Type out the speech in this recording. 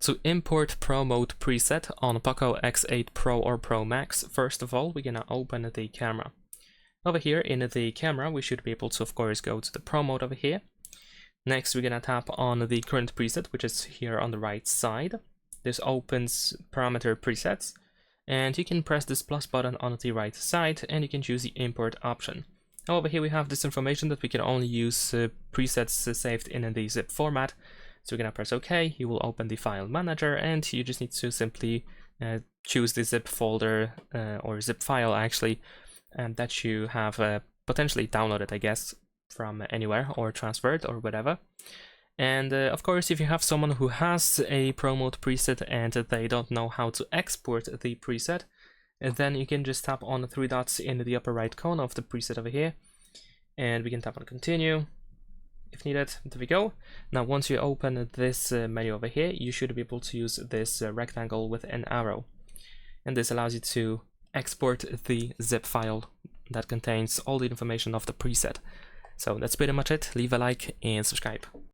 To import Pro Mode preset on POCO X8 Pro or Pro Max, first of all, we're gonna open the camera. Over here in the camera, we should be able to, of course, go to the Pro Mode over here. Next, we're gonna tap on the current preset, which is here on the right side. This opens parameter presets, and you can press this plus button on the right side, and you can choose the import option. Now over here we have this information that we can only use presets saved in the zip format. So we're gonna press OK, you will open the file manager, and you just need to simply choose the zip folder or zip file actually that you have potentially downloaded, I guess, from anywhere or transferred or whatever. And of course, if you have someone who has a Pro Mode preset and they don't know how to export the preset, then you can just tap on the three dots in the upper right corner of the preset over here, and we can tap on continue if needed. There we go. Now once you open this menu over here, you should be able to use this rectangle with an arrow, and this allows you to export the zip file that contains all the information of the preset. So that's pretty much it. Leave a like and subscribe.